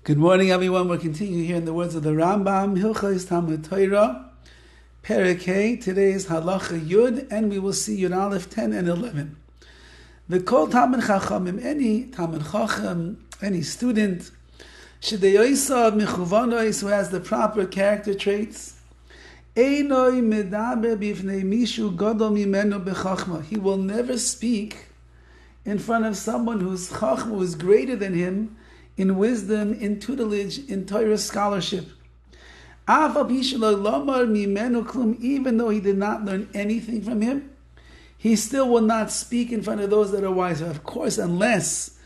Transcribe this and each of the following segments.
Good morning, everyone. We're continuing here in the words of the RAMBAM, Hilchos Talmid Torah, Perek Hey. Today is Halacha Yud, and we will see Yud Aleph 10 and 11. The Kol Talmid Chacham, any Talmid Chacham, any student, Shedeyosav Mechuvanois, who has the proper character traits, Einoi Medaber Bifnei Mishu Gadol Mimenu Bechachma. He will never speak in front of someone whose Chachma was greater than him, in wisdom, in tutelage, in Torah scholarship. Even though he did not learn anything from him, he still will not speak in front of those that are wiser. Of course, unless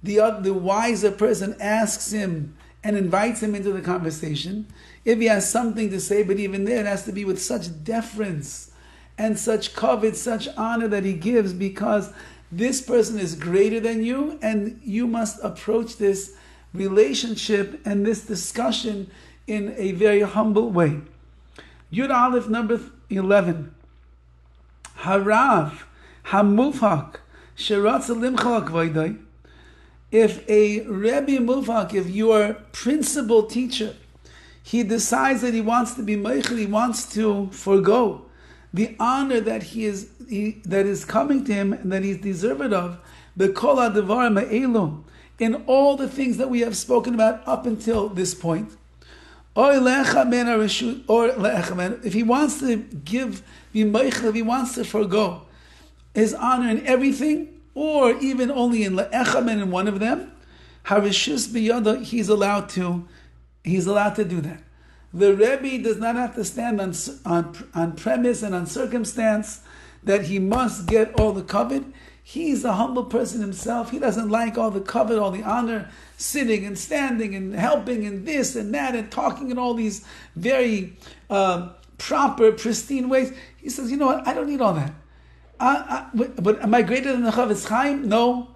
the wiser person asks him and invites him into the conversation, if he has something to say, but even there it has to be with such deference and such kavod, such honor that he gives, because this person is greater than you, and you must approach this relationship and this discussion in a very humble way. Yud Aleph number 11. Harav hamufak sheratz limchal kvoidai. If a Rebbe mufak, if your principal teacher, he decides that he wants to be meichel, he wants to forgo the honor that that is coming to him and that he's deserved of, b'kol hadavar ma'elu, in all the things that we have spoken about up until this point. Or if he wants to give, if he wants to forgo his honor in everything, or even only in le'echamen, in one of them, harishus biyada, he's allowed to do that. The Rebbe does not have to stand on premise and on circumstance that he must get all the kavod. He's a humble person himself. He doesn't like all the kavod, all the honor, sitting and standing and helping and this and that and talking in all these very proper, pristine ways. He says, you know what, I don't need all that. But am I greater than the Horowitz? No.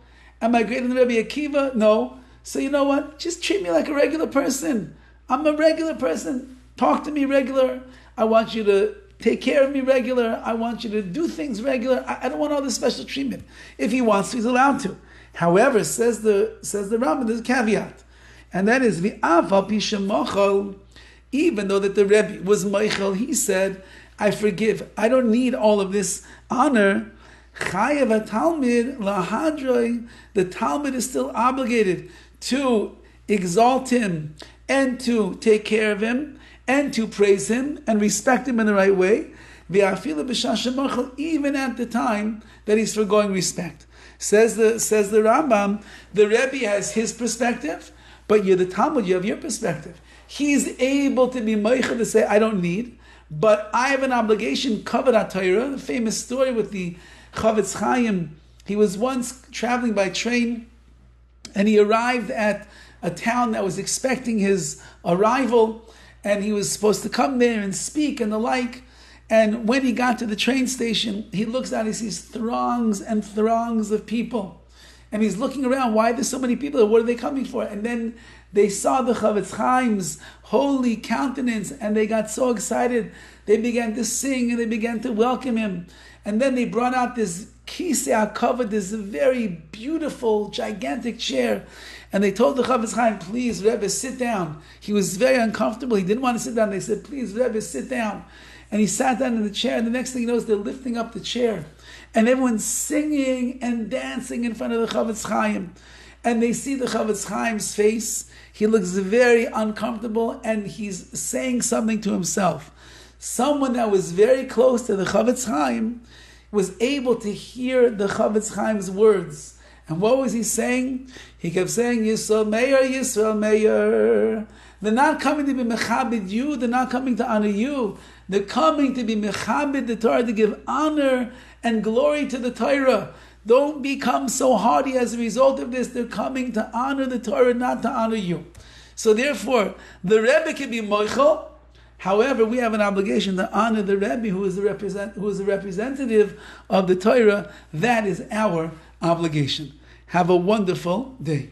Am I greater than Rabbi Akiva? No. So you know what? Just treat me like a regular person. I'm a regular person. Talk to me regular. I want you to take care of me regular. I want you to do things regular. I don't want all this special treatment. If he wants to, he's allowed to. However, says the RAMBAM, there's a caveat. And that is, even though that the Rebbe was meichel, he said, I forgive. I don't need all of this honor. Chayev Talmid lahadroi. The Talmid is still obligated to exalt him and to take care of him and to praise him and respect him in the right way. Even at the time that he's forgoing respect. Says the RAMBAM, the Rebbe has his perspective, but you're the Talmud, you have your perspective. He's able to be meichel to say, I don't need, but I have an obligation, kavod HaTorah, the famous story with the Chavetz Chaim. He was once traveling by train, and he arrived at a town that was expecting his arrival, and he was supposed to come there and speak and the like. And when he got to the train station, he looks out, he sees throngs and throngs of people. And he's looking around, why there's so many people? What are they coming for? And then they saw the Chavetz Chaim's holy countenance, and they got so excited. They began to sing, and they began to welcome him. And then they brought out this kisei hakavod, this very beautiful, gigantic chair. And they told the Chavetz Chaim, please, Rebbe, sit down. He was very uncomfortable. He didn't want to sit down. They said, please, Rebbe, sit down. And he sat down in the chair, and the next thing he knows, they're lifting up the chair. And everyone's singing and dancing in front of the Chavetz Chaim. And they see the Chavetz Chaim's face. He looks very uncomfortable, and he's saying something to himself. Someone that was very close to the Chavetz Chaim was able to hear the Chavetz Chaim's words. And what was he saying? He kept saying, Yisrael Meir, Yisrael Meir. They're not coming to be mechabed you, they're not coming to honor you. They're coming to be mechabed the Torah, to give honor and glory to the Torah. Don't become so haughty as a result of this. They're coming to honor the Torah, not to honor you. So therefore, the Rebbe can be moichel. However, we have an obligation to honor the Rebbe, who is the representative of the Torah. That is our obligation. Have a wonderful day.